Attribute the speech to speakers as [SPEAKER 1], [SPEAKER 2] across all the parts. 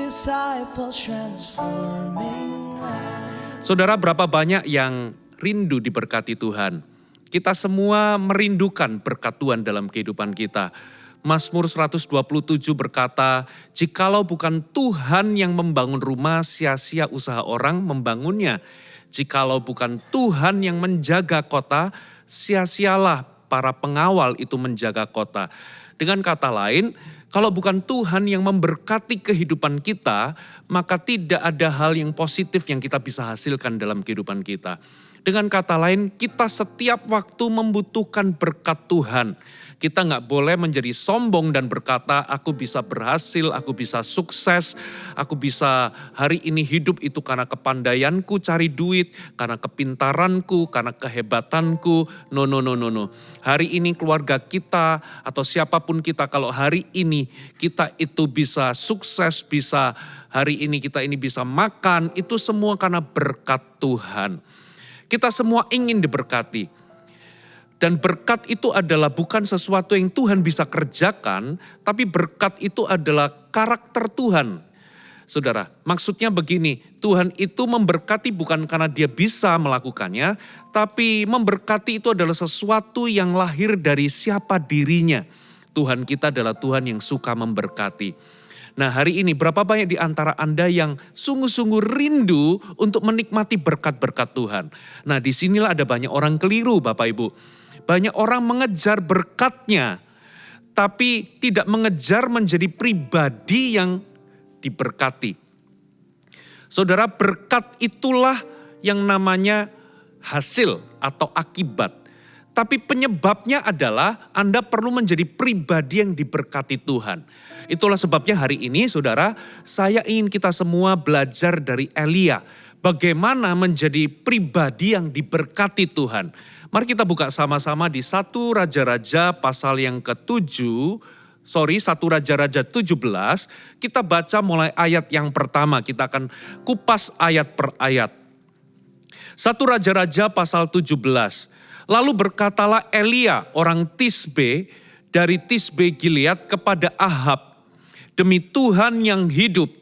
[SPEAKER 1] disciples transforming lives.
[SPEAKER 2] Saudara, berapa banyak yang rindu diberkati Tuhan? Kita semua merindukan berkat Tuhan dalam kehidupan kita. Mazmur 127 berkata, "Jikalau bukan Tuhan yang membangun rumah, sia-sia usaha orang membangunnya. Jikalau bukan Tuhan yang menjaga kota, sia-sialah para pengawal itu menjaga kota." Dengan kata lain, kalau bukan Tuhan yang memberkati kehidupan kita, maka tidak ada hal yang positif yang kita bisa hasilkan dalam kehidupan kita. Dengan kata lain, kita setiap waktu membutuhkan berkat Tuhan. Kita nggak boleh menjadi sombong dan berkata, aku bisa berhasil, aku bisa sukses, aku bisa hari ini hidup itu karena kepandaianku cari duit, karena kepintaranku, karena kehebatanku. No. Hari ini keluarga kita atau siapapun kita, kalau hari ini kita itu bisa sukses, bisa hari ini kita ini bisa makan, itu semua karena berkat Tuhan. Kita semua ingin diberkati. Dan berkat itu adalah bukan sesuatu yang Tuhan bisa kerjakan, tapi berkat itu adalah karakter Tuhan. Saudara, maksudnya begini, Tuhan itu memberkati bukan karena dia bisa melakukannya, tapi memberkati itu adalah sesuatu yang lahir dari siapa dirinya. Tuhan kita adalah Tuhan yang suka memberkati. Nah, hari ini berapa banyak di antara Anda yang sungguh-sungguh rindu untuk menikmati berkat-berkat Tuhan. Nah, disinilah ada banyak orang keliru Bapak Ibu. Banyak orang mengejar berkatnya, tapi tidak mengejar menjadi pribadi yang diberkati. Saudara, berkat itulah yang namanya hasil atau akibat. Tapi penyebabnya adalah Anda perlu menjadi pribadi yang diberkati Tuhan. Itulah sebabnya hari ini saudara, saya ingin kita semua belajar dari Elia. Bagaimana menjadi pribadi yang diberkati Tuhan. Mari kita buka sama-sama di 1 Raja-Raja pasal yang ke-7, 1 Raja-Raja 17. Kita baca mulai ayat yang pertama, kita akan kupas ayat per ayat. 1 Raja-Raja pasal 17. Lalu berkatalah Elia orang Tisbe dari Tisbe Gilead kepada Ahab, "Demi Tuhan yang hidup,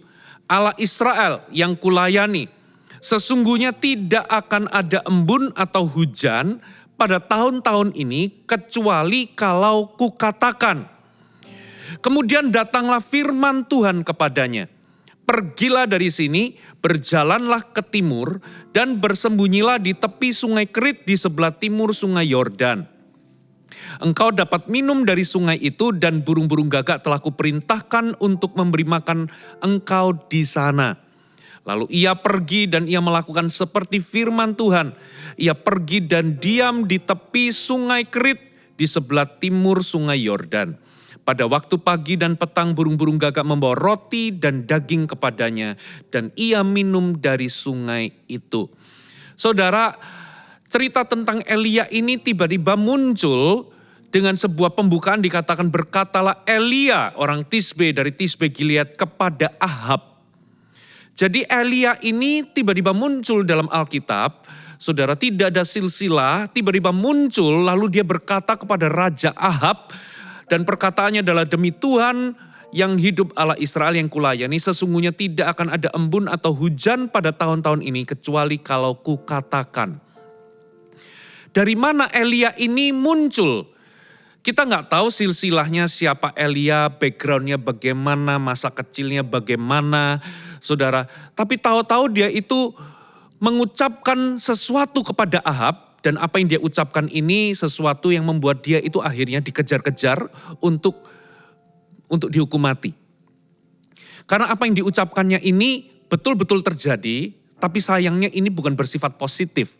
[SPEAKER 2] Allah Israel yang kulayani, sesungguhnya tidak akan ada embun atau hujan pada tahun-tahun ini kecuali kalau kukatakan." Kemudian datanglah firman Tuhan kepadanya, "Pergilah dari sini, berjalanlah ke timur dan bersembunyilah di tepi sungai Kerit di sebelah timur sungai Yordan. Engkau dapat minum dari sungai itu dan burung-burung gagak telah kuperintahkan untuk memberi makan engkau di sana." Lalu ia pergi dan ia melakukan seperti firman Tuhan. Ia pergi dan diam di tepi sungai Kerit di sebelah timur sungai Yordan. Pada waktu pagi dan petang burung-burung gagak membawa roti dan daging kepadanya. Dan ia minum dari sungai itu. Saudara, cerita tentang Elia ini tiba-tiba muncul dengan sebuah pembukaan dikatakan, berkatalah Elia orang Tisbe dari Tisbe Gilead kepada Ahab. Jadi Elia ini tiba-tiba muncul dalam Alkitab, saudara, tidak ada silsilah, tiba-tiba muncul lalu dia berkata kepada Raja Ahab, dan perkataannya adalah, "Demi Tuhan yang hidup Allah Israel yang kulayani, sesungguhnya tidak akan ada embun atau hujan pada tahun-tahun ini kecuali kalau kukatakan." Dari mana Elia ini muncul? Kita nggak tahu silsilahnya siapa Elia, backgroundnya bagaimana, masa kecilnya bagaimana, saudara. Tapi tahu-tahu dia itu mengucapkan sesuatu kepada Ahab, dan apa yang dia ucapkan ini sesuatu yang membuat dia itu akhirnya dikejar-kejar untuk dihukum mati. Karena apa yang diucapkannya ini betul-betul terjadi, tapi sayangnya ini bukan bersifat positif.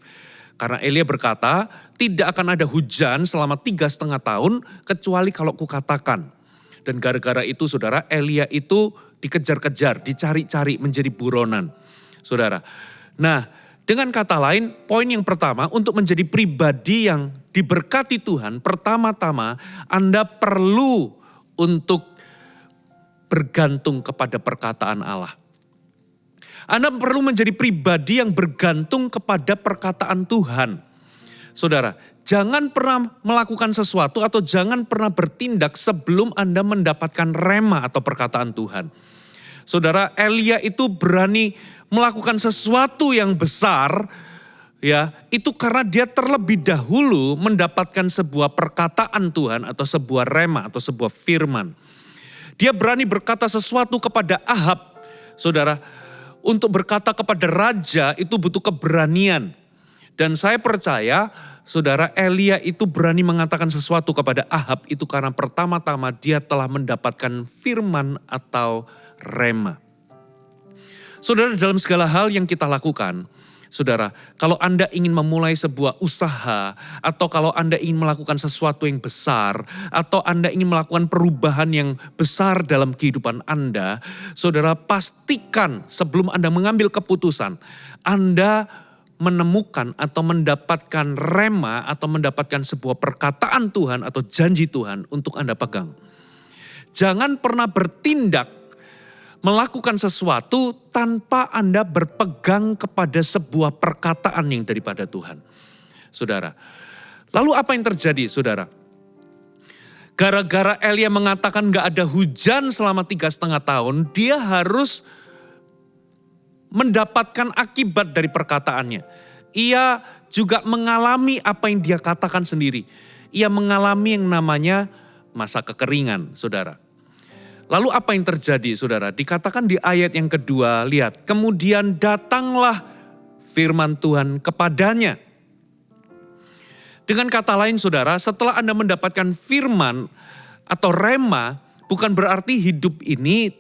[SPEAKER 2] Karena Elia berkata, tidak akan ada hujan selama 3,5 tahun kecuali kalau kukatakan. Dan gara-gara itu saudara, Elia itu dikejar-kejar, dicari-cari menjadi buronan. Saudara, nah dengan kata lain, poin yang pertama untuk menjadi pribadi yang diberkati Tuhan, pertama-tama Anda perlu untuk bergantung kepada perkataan Allah. Anda perlu menjadi pribadi yang bergantung kepada perkataan Tuhan. Saudara, jangan pernah melakukan sesuatu atau jangan pernah bertindak sebelum Anda mendapatkan rema atau perkataan Tuhan. Saudara, Elia itu berani melakukan sesuatu yang besar, ya, itu karena dia terlebih dahulu mendapatkan sebuah perkataan Tuhan atau sebuah rema atau sebuah firman. Dia berani berkata sesuatu kepada Ahab, saudara, untuk berkata kepada raja itu butuh keberanian. Dan saya percaya, saudara, Elia itu berani mengatakan sesuatu kepada Ahab itu karena pertama-tama dia telah mendapatkan firman atau rema. Saudara, dalam segala hal yang kita lakukan, saudara, kalau Anda ingin memulai sebuah usaha, atau kalau Anda ingin melakukan sesuatu yang besar, atau Anda ingin melakukan perubahan yang besar dalam kehidupan Anda, saudara, pastikan sebelum Anda mengambil keputusan, Anda menemukan atau mendapatkan rema atau mendapatkan sebuah perkataan Tuhan atau janji Tuhan untuk Anda pegang. Jangan pernah bertindak melakukan sesuatu tanpa Anda berpegang kepada sebuah perkataan yang daripada Tuhan. Saudara, lalu apa yang terjadi, saudara? Gara-gara Elia mengatakan gak ada hujan selama 3,5 tahun, dia harus mendapatkan akibat dari perkataannya. Ia juga mengalami apa yang dia katakan sendiri. Ia mengalami yang namanya masa kekeringan, saudara. Lalu apa yang terjadi, saudara? Dikatakan di ayat yang kedua, lihat. Kemudian datanglah firman Tuhan kepadanya. Dengan kata lain, saudara, setelah Anda mendapatkan firman atau rema, bukan berarti hidup ini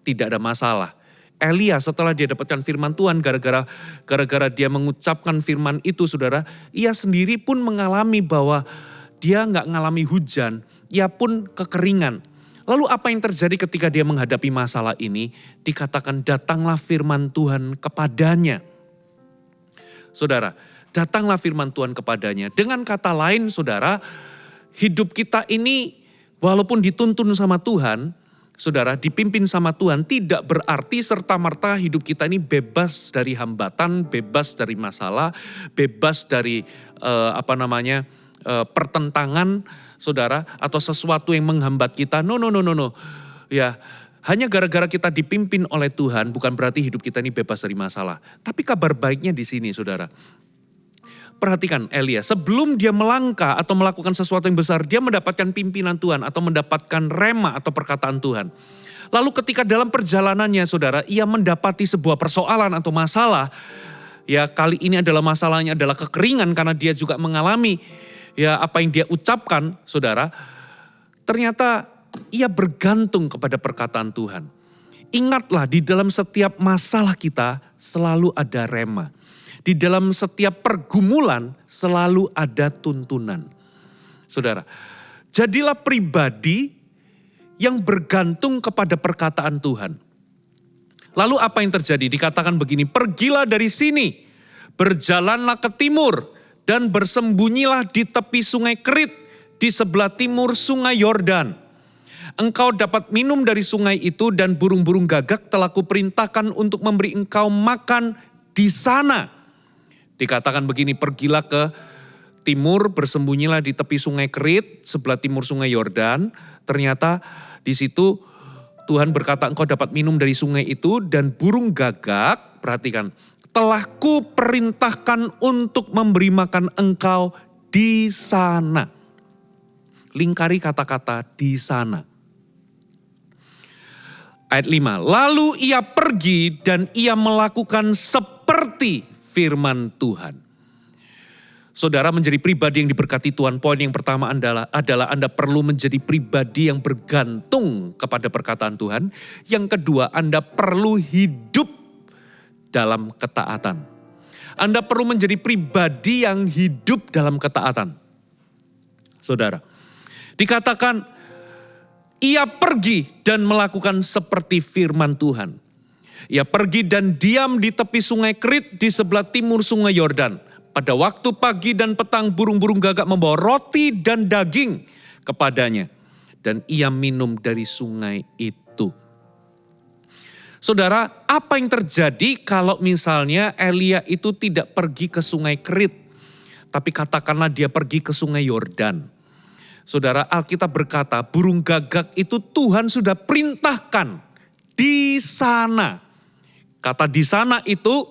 [SPEAKER 2] tidak ada masalah. Elia setelah dia dapatkan firman Tuhan, gara-gara dia mengucapkan firman itu, saudara, ia sendiri pun mengalami bahwa dia nggak ngalami hujan, ia pun kekeringan. Lalu apa yang terjadi ketika dia menghadapi masalah ini? Dikatakan datanglah firman Tuhan kepadanya. Saudara, datanglah firman Tuhan kepadanya. Dengan kata lain, saudara, hidup kita ini walaupun dituntun sama Tuhan, saudara, dipimpin sama Tuhan, tidak berarti serta-merta hidup kita ini bebas dari hambatan, bebas dari masalah, bebas dari pertentangan, saudara, atau sesuatu yang menghambat kita. No. Ya, hanya gara-gara kita dipimpin oleh Tuhan bukan berarti hidup kita ini bebas dari masalah. Tapi kabar baiknya di sini, saudara. Perhatikan Elia, sebelum dia melangkah atau melakukan sesuatu yang besar, dia mendapatkan pimpinan Tuhan atau mendapatkan rema atau perkataan Tuhan. Lalu ketika dalam perjalanannya, saudara, ia mendapati sebuah persoalan atau masalah. Ya, kali ini adalah masalahnya adalah kekeringan karena dia juga mengalami ya apa yang dia ucapkan, saudara. Ternyata ia bergantung kepada perkataan Tuhan. Ingatlah, di dalam setiap masalah kita selalu ada rema. Di dalam setiap pergumulan selalu ada tuntunan. Saudara, jadilah pribadi yang bergantung kepada perkataan Tuhan. Lalu apa yang terjadi? Dikatakan begini, pergilah dari sini, berjalanlah ke timur, dan bersembunyilah di tepi sungai Kerit, di sebelah timur sungai Yordan. Engkau dapat minum dari sungai itu dan burung-burung gagak telah kuperintahkan untuk memberi engkau makan di sana. Dikatakan begini, pergilah ke timur, bersembunyilah di tepi sungai Kerit, sebelah timur sungai Yordan. Ternyata di situ Tuhan berkata engkau dapat minum dari sungai itu dan burung gagak, perhatikan, telah kuperintahkan untuk memberi makan engkau di sana. Lingkari kata-kata di sana. Ayat 5, lalu ia pergi dan ia melakukan seperti firman Tuhan. Saudara, menjadi pribadi yang diberkati Tuhan, poin yang pertama adalah Anda perlu menjadi pribadi yang bergantung kepada perkataan Tuhan. Yang kedua, Anda perlu hidup dalam ketaatan. Anda perlu menjadi pribadi yang hidup dalam ketaatan. Saudara, dikatakan ia pergi dan melakukan seperti firman Tuhan. Ia pergi dan diam di tepi sungai Kerit di sebelah timur sungai Yordan. Pada waktu pagi dan petang burung-burung gagak membawa roti dan daging kepadanya. Dan ia minum dari sungai itu. Saudara, apa yang terjadi kalau misalnya Elia itu tidak pergi ke sungai Kerit, tapi katakanlah dia pergi ke sungai Yordan. Saudara, Alkitab berkata burung gagak itu Tuhan sudah perintahkan di sana. Kata di sana itu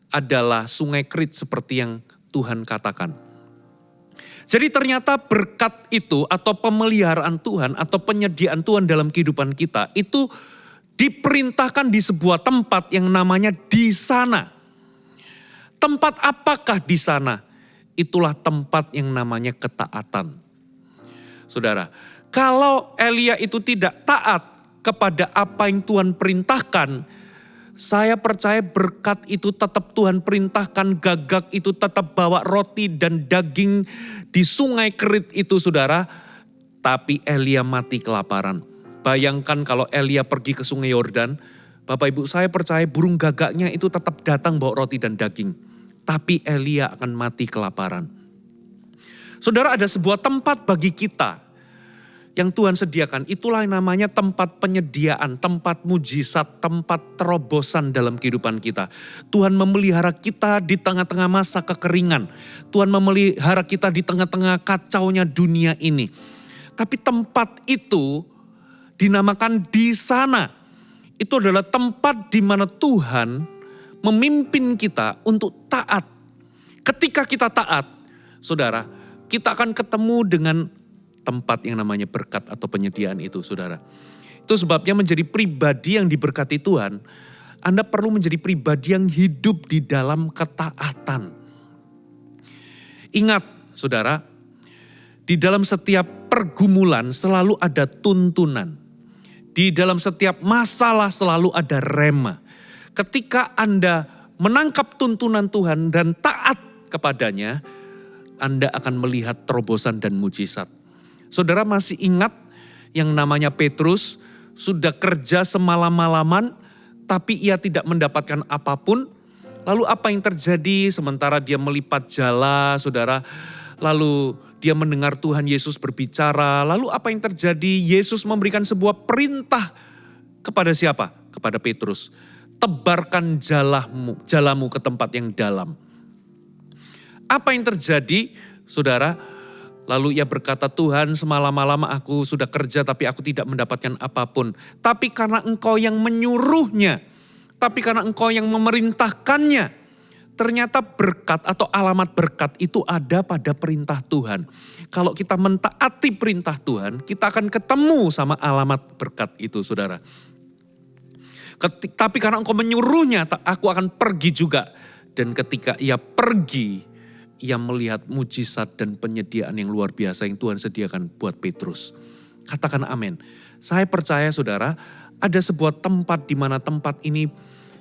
[SPEAKER 2] adalah sungai Krit seperti yang Tuhan katakan. Jadi ternyata berkat itu atau pemeliharaan Tuhan atau penyediaan Tuhan dalam kehidupan kita itu diperintahkan di sebuah tempat yang namanya di sana. Tempat apakah di sana? Itulah tempat yang namanya ketaatan. Saudara, kalau Elia itu tidak taat kepada apa yang Tuhan perintahkan, saya percaya berkat itu tetap Tuhan perintahkan, Gagak itu tetap bawa roti dan daging di sungai Kerit itu saudara. Tapi Elia mati kelaparan. Bayangkan kalau Elia pergi ke sungai Yordan, Bapak Ibu saya percaya burung gagaknya itu tetap datang bawa roti dan daging. Tapi Elia akan mati kelaparan. Saudara, ada sebuah tempat bagi kita yang Tuhan sediakan, itulah yang namanya tempat penyediaan, tempat mujizat, tempat terobosan dalam kehidupan kita. Tuhan memelihara kita di tengah-tengah masa kekeringan. Tuhan memelihara kita di tengah-tengah kacaunya dunia ini. Tapi tempat itu dinamakan di sana. Itu adalah tempat di mana Tuhan memimpin kita untuk taat. Ketika kita taat, saudara, kita akan ketemu dengan tempat yang namanya berkat atau penyediaan itu, saudara. Itu sebabnya menjadi pribadi yang diberkati Tuhan, Anda perlu menjadi pribadi yang hidup di dalam ketaatan. Ingat, saudara, di dalam setiap pergumulan selalu ada tuntunan. Di dalam setiap masalah selalu ada rema. Ketika Anda menangkap tuntunan Tuhan dan taat kepadanya, Anda akan melihat terobosan dan mujizat. Saudara masih ingat yang namanya Petrus sudah kerja semalam-malaman tapi ia tidak mendapatkan apapun. Lalu apa yang terjadi sementara dia melipat jala, saudara? Lalu dia mendengar Tuhan Yesus berbicara. Lalu apa yang terjadi? Yesus memberikan sebuah perintah kepada siapa? Kepada Petrus. Tebarkan jalamu ke tempat yang dalam. Apa yang terjadi, saudara? Lalu ia berkata, Tuhan semalam-malam aku sudah kerja tapi aku tidak mendapatkan apapun. Tapi karena engkau yang menyuruhnya, tapi karena engkau yang memerintahkannya. Ternyata berkat atau alamat berkat itu ada pada perintah Tuhan. Kalau kita mentaati perintah Tuhan, kita akan ketemu sama alamat berkat itu, saudara. Tapi karena engkau menyuruhnya, aku akan pergi juga. Dan ketika ia pergi, ia melihat mujizat dan penyediaan yang luar biasa yang Tuhan sediakan buat Petrus. Katakan amin. Saya percaya saudara, ada sebuah tempat di mana tempat ini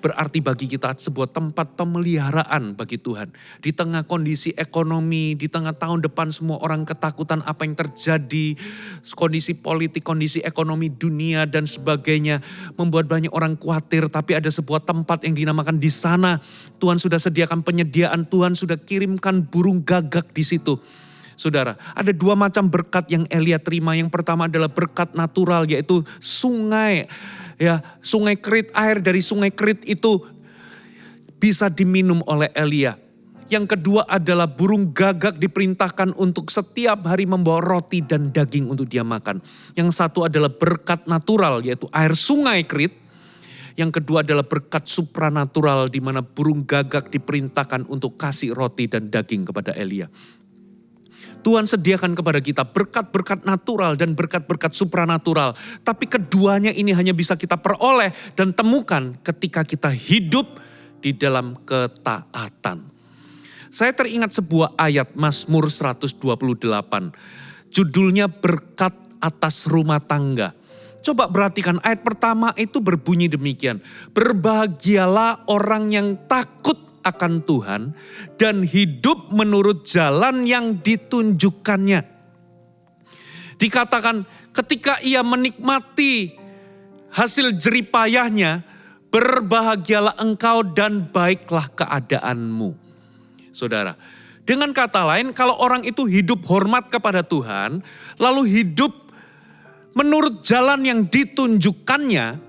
[SPEAKER 2] berarti bagi kita sebuah tempat pemeliharaan bagi Tuhan. Di tengah kondisi ekonomi, di tengah tahun depan semua orang ketakutan apa yang terjadi, kondisi politik, kondisi ekonomi dunia dan sebagainya membuat banyak orang khawatir. Tapi ada sebuah tempat yang dinamakan di sana. Tuhan sudah sediakan penyediaan, Tuhan sudah kirimkan burung gagak di situ. Saudara, ada dua macam berkat yang Elia terima. Yang pertama adalah berkat natural yaitu sungai. Ya, sungai Kerit, air dari sungai Kerit itu bisa diminum oleh Elia. Yang kedua adalah burung gagak diperintahkan untuk setiap hari membawa roti dan daging untuk dia makan. Yang satu adalah berkat natural yaitu air sungai Kerit. Yang kedua adalah berkat supranatural di mana burung gagak diperintahkan untuk kasih roti dan daging kepada Elia. Tuhan sediakan kepada kita berkat-berkat natural dan berkat-berkat supranatural. Tapi keduanya ini hanya bisa kita peroleh dan temukan ketika kita hidup di dalam ketaatan. Saya teringat sebuah ayat Mazmur 128. Judulnya berkat atas rumah tangga. Coba perhatikan ayat pertama itu berbunyi demikian. Berbahagialah orang yang takut akan Tuhan dan hidup menurut jalan yang ditunjukkannya. Dikatakan ketika ia menikmati hasil jeripayahnya, berbahagialah engkau dan baiklah keadaanmu. Saudara, dengan kata lain kalau orang itu hidup hormat kepada Tuhan, lalu hidup menurut jalan yang ditunjukkannya,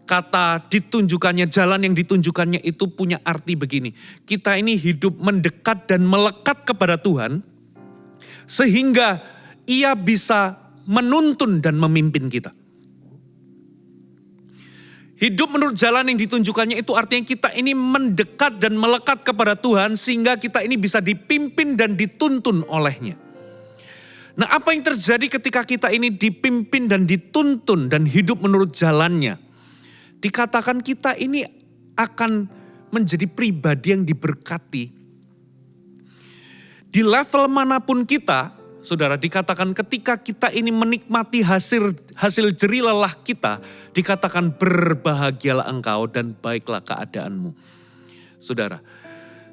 [SPEAKER 2] kata ditunjukkannya, jalan yang ditunjukkannya itu punya arti begini. Kita ini hidup mendekat dan melekat kepada Tuhan sehingga ia bisa menuntun dan memimpin kita. Hidup menurut jalan yang ditunjukkannya itu artinya kita ini mendekat dan melekat kepada Tuhan sehingga kita ini bisa dipimpin dan dituntun olehnya. Nah, apa yang terjadi ketika kita ini dipimpin dan dituntun dan hidup menurut jalannya? Dikatakan kita ini akan menjadi pribadi yang diberkati. Di level manapun kita, saudara, dikatakan ketika kita ini menikmati hasil jerih lelah kita, dikatakan berbahagialah engkau dan baiklah keadaanmu. Saudara,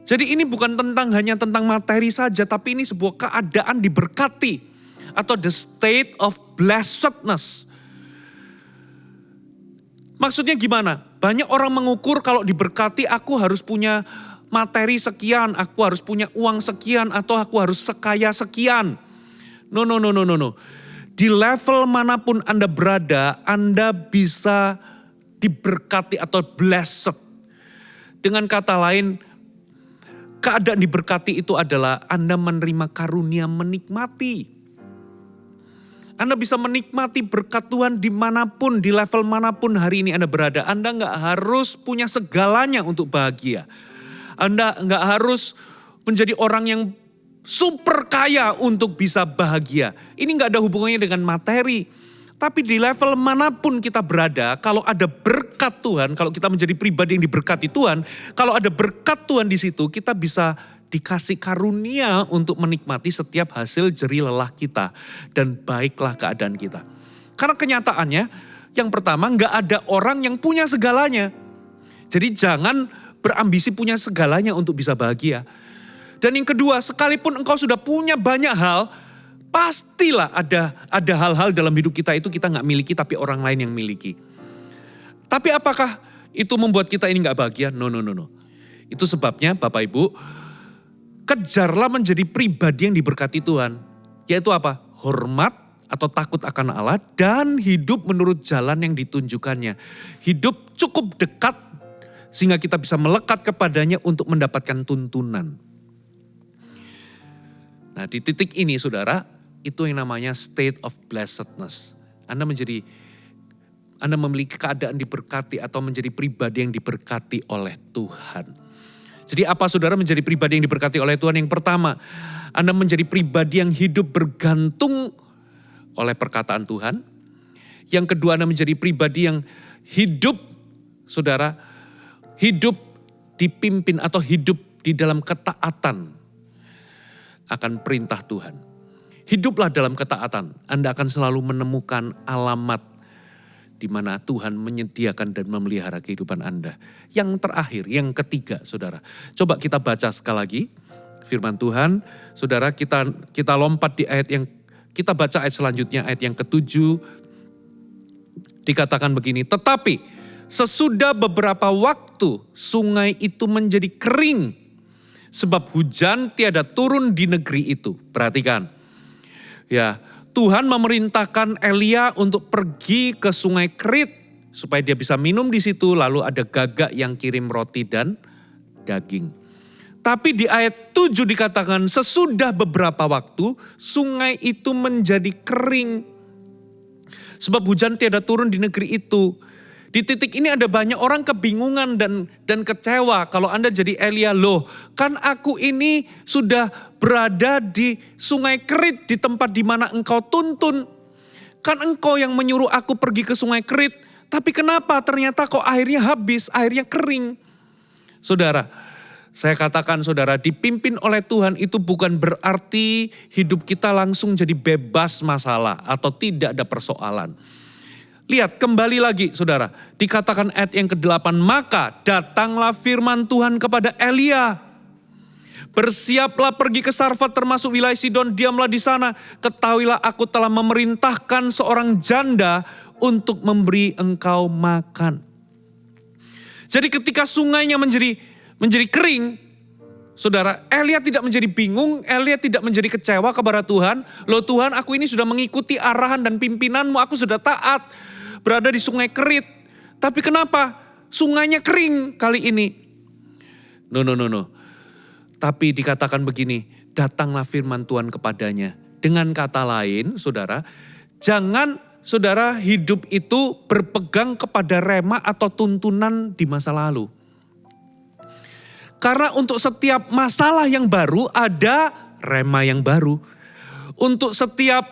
[SPEAKER 2] jadi ini bukan hanya tentang materi saja, tapi ini sebuah keadaan diberkati atau the state of blessedness. Maksudnya gimana? Banyak orang mengukur kalau diberkati aku harus punya materi sekian, aku harus punya uang sekian, atau aku harus sekaya sekian. No. Di level manapun Anda berada, Anda bisa diberkati atau blessed. Dengan kata lain, keadaan diberkati itu adalah Anda menerima karunia menikmati. Anda bisa menikmati berkat Tuhan dimanapun, di level manapun hari ini Anda berada. Anda gak harus punya segalanya untuk bahagia. Anda gak harus menjadi orang yang super kaya untuk bisa bahagia. Ini gak ada hubungannya dengan materi. Tapi di level manapun kita berada, kalau ada berkat Tuhan, kalau kita menjadi pribadi yang diberkati Tuhan, kalau ada berkat Tuhan di situ, kita bisa dikasih karunia untuk menikmati setiap hasil jerih lelah kita. Dan baiklah keadaan kita. Karena kenyataannya, yang pertama gak ada orang yang punya segalanya. Jadi jangan berambisi punya segalanya untuk bisa bahagia. Dan yang kedua, sekalipun engkau sudah punya banyak hal, pastilah ada hal-hal dalam hidup kita itu kita gak miliki tapi orang lain yang miliki. Tapi apakah itu membuat kita ini gak bahagia? No. Itu sebabnya Bapak Ibu, kejarlah menjadi pribadi yang diberkati Tuhan. Yaitu apa? Hormat atau takut akan Allah dan hidup menurut jalan yang ditunjukkannya. Hidup cukup dekat sehingga kita bisa melekat kepadanya untuk mendapatkan tuntunan. Nah, di titik ini saudara, itu yang namanya state of blessedness. Anda memiliki keadaan diberkati atau menjadi pribadi yang diberkati oleh Tuhan. Jadi apa saudara menjadi pribadi yang diberkati oleh Tuhan? Yang pertama, Anda menjadi pribadi yang hidup bergantung oleh perkataan Tuhan. Yang kedua, Anda menjadi pribadi yang hidup, saudara, hidup dipimpin atau hidup di dalam ketaatan akan perintah Tuhan. Hiduplah dalam ketaatan, Anda akan selalu menemukan alamat di mana Tuhan menyediakan dan memelihara kehidupan Anda. Yang terakhir, yang ketiga saudara. Coba kita baca sekali lagi firman Tuhan. Saudara, kita lompat di ayat yang, kita baca ayat selanjutnya, ayat yang ke-7. Dikatakan begini, tetapi sesudah beberapa waktu sungai itu menjadi kering. Sebab hujan tiada turun di negeri itu. Perhatikan. Ya, Tuhan memerintahkan Elia untuk pergi ke sungai Kerit supaya dia bisa minum di situ, lalu ada gagak yang kirim roti dan daging. Tapi di ayat 7 dikatakan sesudah beberapa waktu sungai itu menjadi kering. Sebab hujan tiada turun di negeri itu. Di titik ini ada banyak orang kebingungan dan kecewa. Kalau Anda jadi Elia, loh kan aku ini sudah berada di sungai Kerit, di tempat di mana engkau tuntun. Kan engkau yang menyuruh aku pergi ke sungai Kerit. Tapi kenapa ternyata kok airnya habis, airnya kering. Saudara, saya katakan saudara, dipimpin oleh Tuhan itu bukan berarti hidup kita langsung jadi bebas masalah atau tidak ada persoalan. Lihat kembali lagi saudara, dikatakan ayat yang ke-8, maka datanglah firman Tuhan kepada Elia. Bersiaplah pergi ke Sarfat termasuk wilayah Sidon, diamlah di sana. Ketahuilah aku telah memerintahkan seorang janda untuk memberi engkau makan. Jadi ketika sungainya menjadi kering, saudara, Elia tidak menjadi bingung, Elia tidak menjadi kecewa kepada Tuhan. Loh Tuhan, aku ini sudah mengikuti arahan dan pimpinanmu, aku sudah taat. Berada di sungai Kerit. Tapi kenapa sungainya kering kali ini? No. Tapi dikatakan begini, datanglah firman Tuhan kepadanya. Dengan kata lain, saudara, jangan saudara, hidup itu berpegang kepada rema atau tuntunan di masa lalu. Karena untuk setiap masalah yang baru ada rema yang baru. Untuk setiap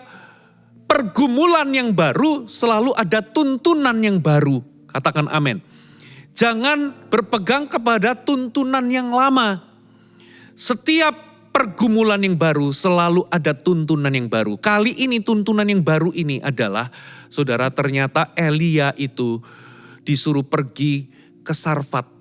[SPEAKER 2] pergumulan yang baru selalu ada tuntunan yang baru. Katakan amin. Jangan berpegang kepada tuntunan yang lama. Setiap pergumulan yang baru selalu ada tuntunan yang baru. Kali ini tuntunan yang baru ini adalah, saudara, ternyata Elia itu disuruh pergi ke Sarfat.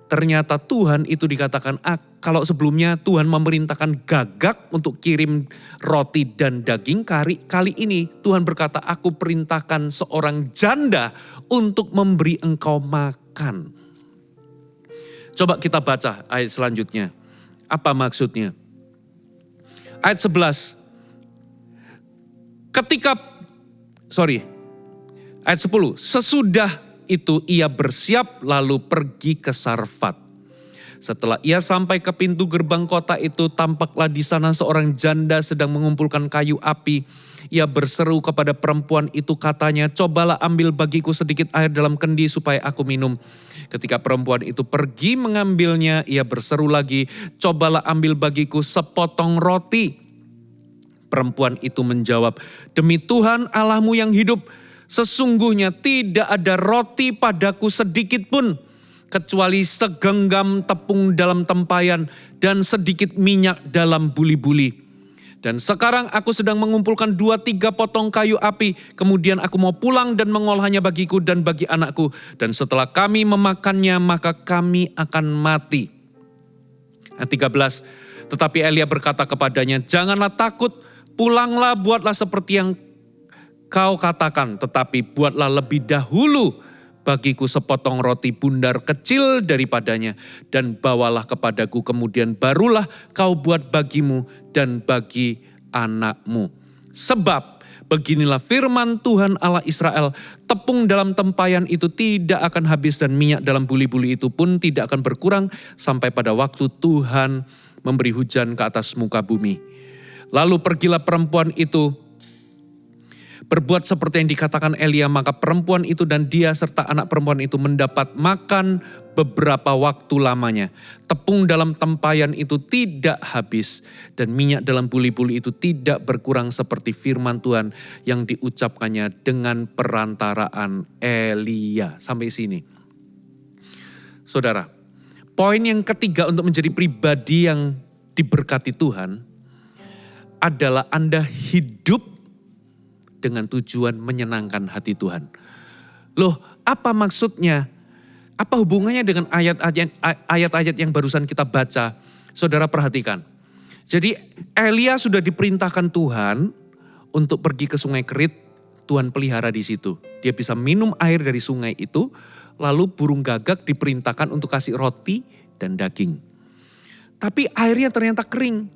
[SPEAKER 2] Ternyata Tuhan itu dikatakan, kalau sebelumnya Tuhan memerintahkan gagak untuk kirim roti dan daging, kali ini Tuhan berkata, aku perintahkan seorang janda untuk memberi engkau makan. Coba kita baca ayat selanjutnya. Apa maksudnya? Ayat 11. Ayat 10. Sesudah itu ia bersiap lalu pergi ke Sarfat. Setelah ia sampai ke pintu gerbang kota itu, tampaklah di sana seorang janda sedang mengumpulkan kayu api. Ia berseru kepada perempuan itu, katanya, cobalah ambil bagiku sedikit air dalam kendi supaya aku minum. Ketika perempuan itu pergi mengambilnya, ia berseru lagi, cobalah ambil bagiku sepotong roti. Perempuan itu menjawab, demi Tuhan Allahmu yang hidup, sesungguhnya tidak ada roti padaku sedikit pun, kecuali segenggam tepung dalam tempayan dan sedikit minyak dalam buli-buli. Dan sekarang aku sedang mengumpulkan 2-3 potong kayu api. Kemudian aku mau pulang dan mengolahnya bagiku dan bagi anakku. Dan setelah kami memakannya, maka kami akan mati. Ayat 13. Tetapi Elia berkata kepadanya, janganlah takut, pulanglah, buatlah seperti yang kau katakan. Tetapi buatlah lebih dahulu bagiku sepotong roti bundar kecil daripadanya, dan bawalah kepadaku, kemudian barulah kau buat bagimu dan bagi anakmu. Sebab beginilah firman Tuhan Allah Israel, tepung dalam tempayan itu tidak akan habis dan minyak dalam buli-buli itu pun tidak akan berkurang sampai pada waktu Tuhan memberi hujan ke atas muka bumi. Lalu pergilah perempuan itu, berbuat seperti yang dikatakan Elia, maka perempuan itu dan dia serta anak perempuan itu mendapat makan beberapa waktu lamanya. Tepung dalam tempayan itu tidak habis dan minyak dalam buli-buli itu tidak berkurang seperti firman Tuhan yang diucapkannya dengan perantaraan Elia. Sampai sini. Saudara, poin yang ketiga untuk menjadi pribadi yang diberkati Tuhan adalah Anda hidup dengan tujuan menyenangkan hati Tuhan. Loh, apa maksudnya? Apa hubungannya dengan ayat-ayat yang barusan kita baca? Saudara perhatikan. Jadi Elia sudah diperintahkan Tuhan untuk pergi ke sungai Kerit. Tuhan pelihara di situ. Dia bisa minum air dari sungai itu. Lalu burung gagak diperintahkan untuk kasih roti dan daging. Tapi airnya ternyata kering.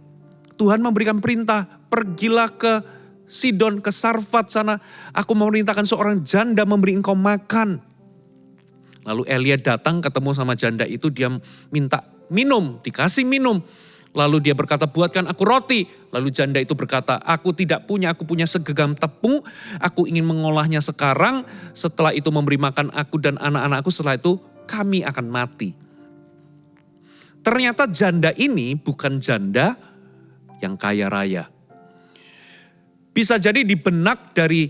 [SPEAKER 2] Tuhan memberikan perintah, pergilah ke Sidon, ke Sarfat sana, aku memerintahkan seorang janda memberi engkau makan. Lalu Elia datang ketemu sama janda itu, dia minta minum, dikasih minum. Lalu dia berkata, buatkan aku roti. Lalu janda itu berkata, aku tidak punya, aku punya segenggam tepung, aku ingin mengolahnya sekarang, setelah itu memberi makan aku dan anak-anakku, setelah itu kami akan mati. Ternyata janda ini bukan janda yang kaya raya. Bisa jadi di benak dari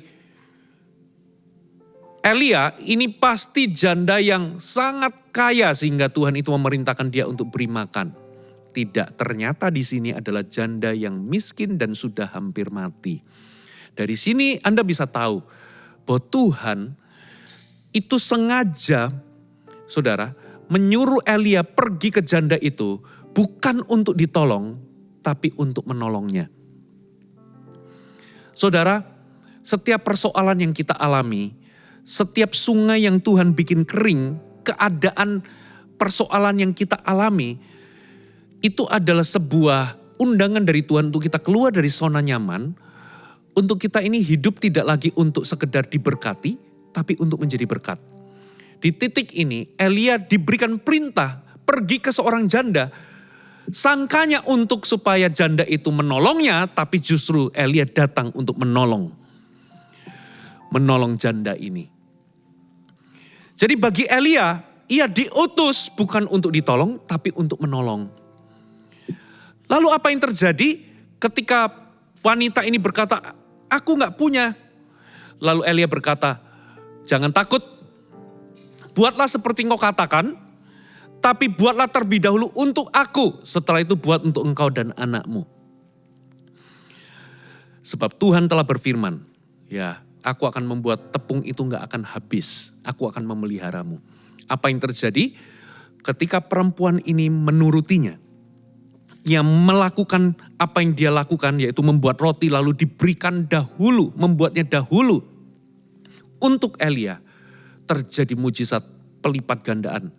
[SPEAKER 2] Elia, ini pasti janda yang sangat kaya sehingga Tuhan itu memerintahkan dia untuk beri makan. Tidak, ternyata di sini adalah janda yang miskin dan sudah hampir mati. Dari sini Anda bisa tahu bahwa Tuhan itu sengaja, saudara, menyuruh Elia pergi ke janda itu bukan untuk ditolong, tapi untuk menolongnya. Saudara, setiap persoalan yang kita alami, setiap sungai yang Tuhan bikin kering, keadaan persoalan yang kita alami, itu adalah sebuah undangan dari Tuhan untuk kita keluar dari zona nyaman, untuk kita ini hidup tidak lagi untuk sekedar diberkati, tapi untuk menjadi berkat. Di titik ini, Elia diberikan perintah pergi ke seorang janda, sangkanya untuk supaya janda itu menolongnya, tapi justru Elia datang untuk menolong. menolong janda ini. Jadi bagi Elia, ia diutus bukan untuk ditolong, tapi untuk menolong. Lalu apa yang terjadi ketika wanita ini berkata, aku gak punya. Lalu Elia berkata, jangan takut, buatlah seperti engkau katakan, tapi buatlah terlebih dahulu untuk aku, setelah itu buat untuk engkau dan anakmu. Sebab Tuhan telah berfirman, ya aku akan membuat tepung itu gak akan habis, aku akan memeliharamu. Apa yang terjadi ketika perempuan ini menurutinya, yang melakukan apa yang dia lakukan, yaitu membuat roti lalu diberikan dahulu, membuatnya dahulu untuk Elia, terjadi mujizat pelipat gandaan.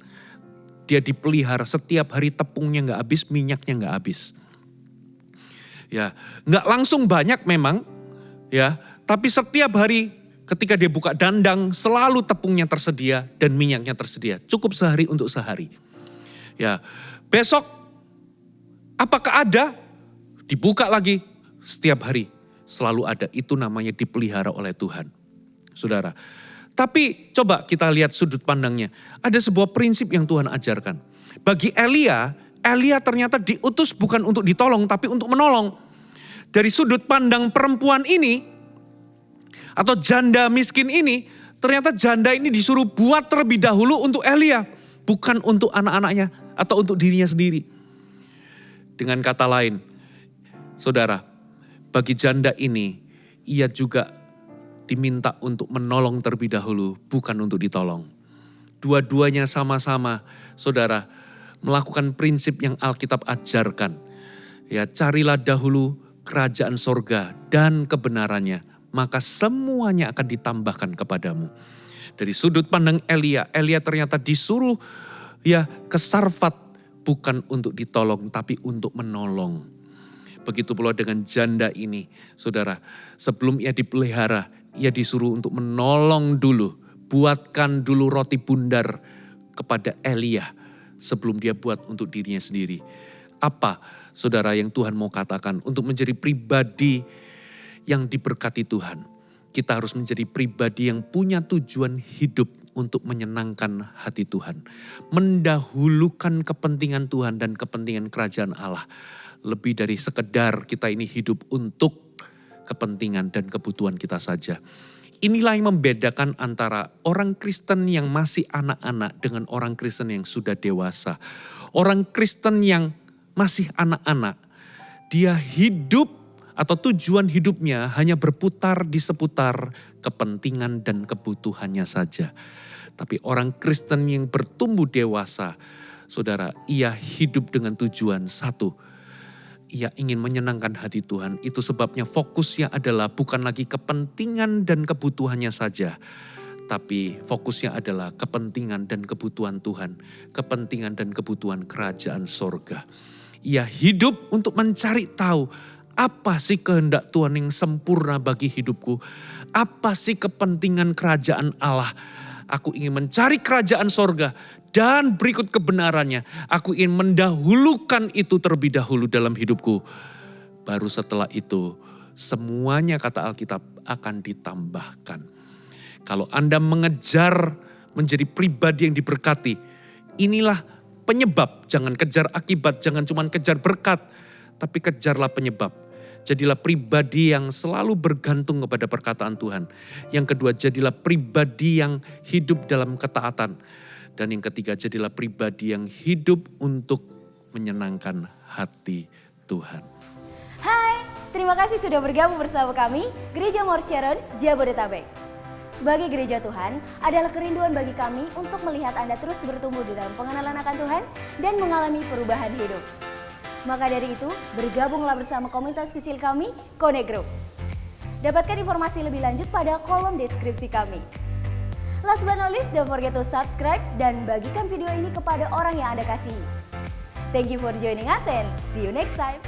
[SPEAKER 2] Dia dipelihara setiap hari, tepungnya gak habis, minyaknya gak habis. Ya, gak langsung banyak memang, ya, tapi setiap hari ketika dia buka dandang, selalu tepungnya tersedia dan minyaknya tersedia. Cukup sehari untuk sehari. Ya, besok apakah ada? Dibuka lagi setiap hari. Selalu ada. Itu namanya dipelihara oleh Tuhan. Saudara. Tapi coba kita lihat sudut pandangnya. Ada sebuah prinsip yang Tuhan ajarkan. Bagi Elia ternyata diutus bukan untuk ditolong tapi untuk menolong. Dari sudut pandang perempuan ini, atau janda miskin ini, ternyata janda ini disuruh buat terlebih dahulu untuk Elia. Bukan untuk anak-anaknya atau untuk dirinya sendiri. Dengan kata lain, saudara, bagi janda ini, ia juga diminta untuk menolong terlebih dahulu, bukan untuk ditolong. Dua-duanya sama-sama, saudara, melakukan prinsip yang Alkitab ajarkan. Ya, carilah dahulu kerajaan sorga dan kebenarannya, maka semuanya akan ditambahkan kepadamu. Dari sudut pandang Elia ternyata disuruh ya ke Sarfat, bukan untuk ditolong tapi untuk menolong. Begitu pula dengan janda ini, saudara, sebelum ia dipelihara, ia disuruh untuk menolong dulu, buatkan dulu roti bundar kepada Elia sebelum dia buat untuk dirinya sendiri. Apa saudara yang Tuhan mau katakan untuk menjadi pribadi yang diberkati Tuhan? Kita harus menjadi pribadi yang punya tujuan hidup untuk menyenangkan hati Tuhan. Mendahulukan kepentingan Tuhan dan kepentingan kerajaan Allah. Lebih dari sekedar kita ini hidup untuk kepentingan dan kebutuhan kita saja. Inilah yang membedakan antara orang Kristen yang masih anak-anak dengan orang Kristen yang sudah dewasa. Orang Kristen yang masih anak-anak, dia hidup atau tujuan hidupnya hanya berputar di seputar kepentingan dan kebutuhannya saja. Tapi orang Kristen yang bertumbuh dewasa, saudara, ia hidup dengan tujuan satu. Ia ingin menyenangkan hati Tuhan. Itu sebabnya fokusnya adalah bukan lagi kepentingan dan kebutuhannya saja. Tapi fokusnya adalah kepentingan dan kebutuhan Tuhan. Kepentingan dan kebutuhan kerajaan sorga. Ia hidup untuk mencari tahu apa sih kehendak Tuhan yang sempurna bagi hidupku. Apa sih kepentingan kerajaan Allah. Aku ingin mencari kerajaan sorga dan berikut kebenarannya. Aku ingin mendahulukan itu terlebih dahulu dalam hidupku. Baru setelah itu semuanya kata Alkitab akan ditambahkan. Kalau Anda mengejar menjadi pribadi yang diberkati, inilah penyebab. Jangan kejar akibat, jangan cuma kejar berkat, tapi kejarlah penyebab. Jadilah pribadi yang selalu bergantung kepada perkataan Tuhan. Yang kedua, jadilah pribadi yang hidup dalam ketaatan. Dan yang ketiga, jadilah pribadi yang hidup untuk menyenangkan hati Tuhan.
[SPEAKER 3] Hai, terima kasih sudah bergabung bersama kami, Gereja Mount Sharon, Jabodetabek. Sebagai gereja Tuhan, adalah kerinduan bagi kami untuk melihat Anda terus bertumbuh di dalam pengenalan akan Tuhan dan mengalami perubahan hidup. Maka dari itu, bergabunglah bersama komunitas kecil kami, Connect Group. Dapatkan informasi lebih lanjut pada kolom deskripsi kami. Last but not least, don't forget to subscribe dan bagikan video ini kepada orang yang Anda kasihi. Thank you for joining us and see you next time.